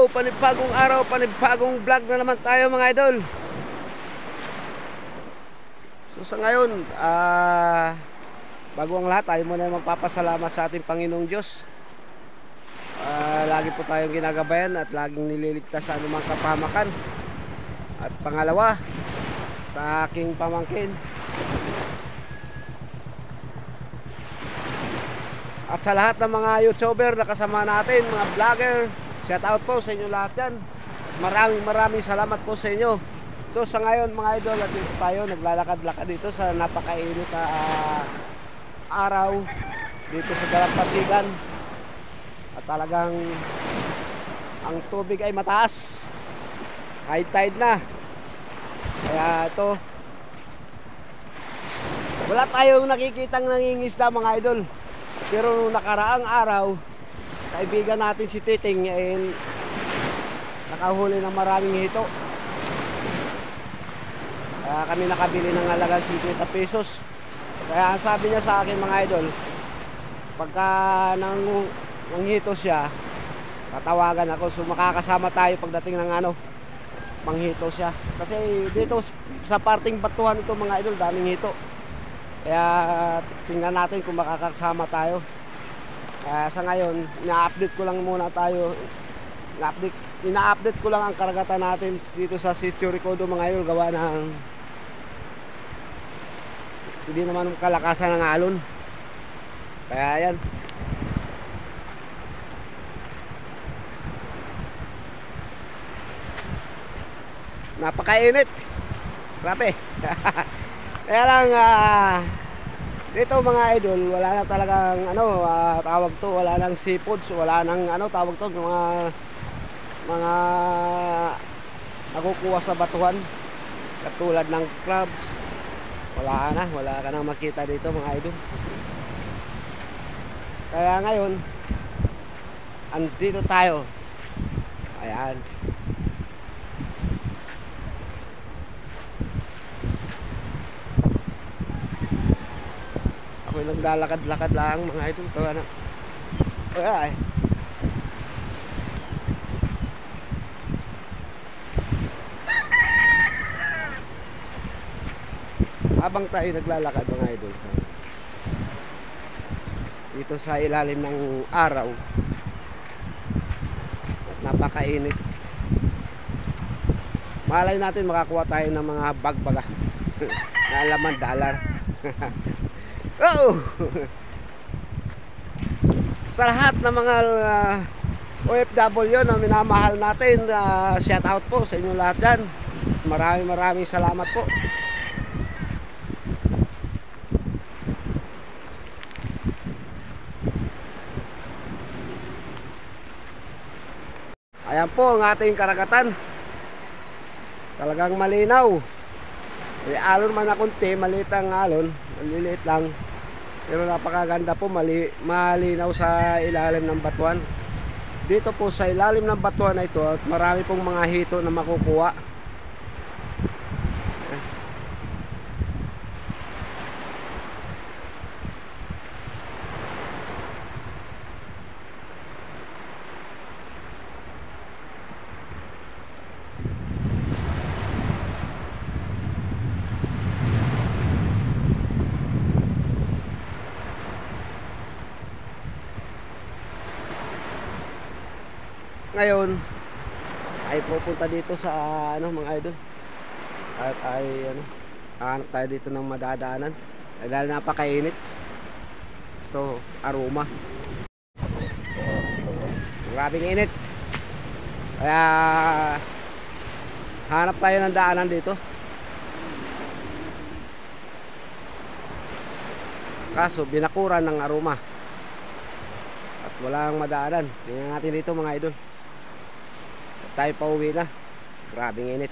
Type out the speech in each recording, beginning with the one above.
araw, panibagong vlog na naman tayo mga idol. So sa ngayon, bago ang lahat, tayo muna magpapasalamat sa ating Panginoong Diyos. Lagi po tayong ginagabayan at laging nililigtas sa anumang kapahamakan. At pangalawa, sa aking pamangkin at sa lahat ng mga YouTuber na kasama natin, mga vlogger, shout out po sa inyo lahat yan. Maraming salamat po sa inyo. So sa ngayon mga idol, at dito tayo naglalakad-lakad dito sa napakainit na araw dito sa Dalampasigan. At talagang ang tubig ay mataas, high tide na. Kaya ito, wala tayong nakikitang nangingisda mga idol. Pero nung nakaraang araw, kaibigan natin si Titing ay nakahuli ng maraming hito. Kaya kami nakabili ng halagang 50 pesos. Kaya ang sabi niya sa akin mga idol, pagka nang hito siya, tatawagan ako. So makakasama tayo pagdating ng manghito siya. Kasi dito sa parting batuhan ito mga idol, daming hito. Kaya tingnan natin kung makakasama tayo. Kaya sa ngayon, ina-update ko lang muna tayo. Ina-update ko lang ang karagatan natin dito sa Sitio Recodo mga idol, gawa ng hindi naman kalakasan ng alon. Kaya yan, napakainit, grabe. Kaya lang dito mga idol, wala na talagang tawag to, wala nang seafoods, wala nang tawag to, mga nakukuha sa batuhan katulad ng crabs. Wala ka nang makita dito mga idol. Kaya ngayon andito tayo, ayan. Ako'y naglalakad-lakad lang mga idol. Ay. Habang tayo naglalakad mga idol, dito sa ilalim ng araw at napakainit, malay natin makakuha tayo ng mga bagbaga na laman dollar. Oh! Sa lahat ng mga OFW na minamahal natin, shout out po sa inyo lahat dyan. Maraming salamat po. Ayan po ang ating karagatan. Talagang malinaw. May alon man na kunti, maliit ang alon, maliliit lang. Pero napakaganda po, malinaw sa ilalim ng batuan. Dito po sa ilalim ng batuan na ito, at marami pong mga hito na makukuha. Ngayon ay pupunta dito sa mga idol, at ay hanap tayo dito ng madadaanan dahil napakainit. Ito, aroma, grabing init. Kaya hanap tayo ng daanan dito. Kaso binakuran ng aroma at walang madaanan. Tingnan natin dito mga idol. Tayo pa uwi na, grabing init.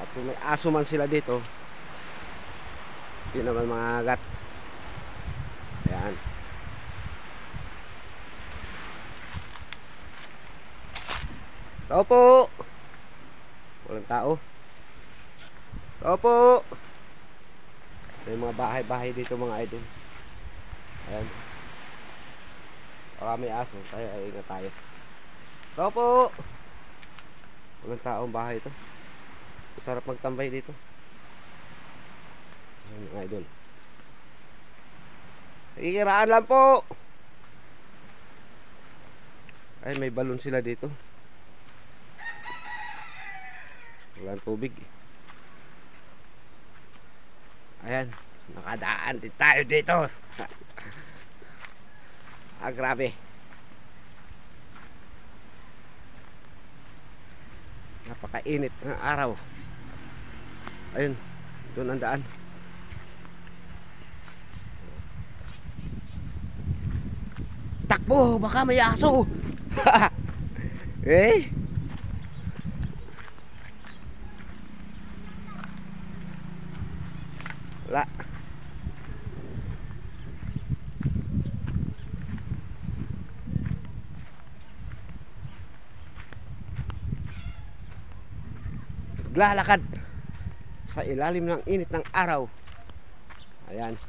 At kung may aso man sila dito, hindi naman mga agat. Ayan. Tao po. Walang tao. Tao po. May mga bahay-bahay dito mga idol. Ayan. Baka may aso, kaya ingat tayo. Tao po! Walang taong bahay ito. Sarap magtambay dito. Ayan mga idol. Ikiraan lang po! Ay, may balon sila dito. Walang tubig. Ayan, nakadaan din tayo dito. Ah, grabe. Napakainit ng araw. Ayun, doon ang daan. Takbo, baka may aso. Eh? Wala. Naglalakad sa ilalim ng init ng araw. Ayan.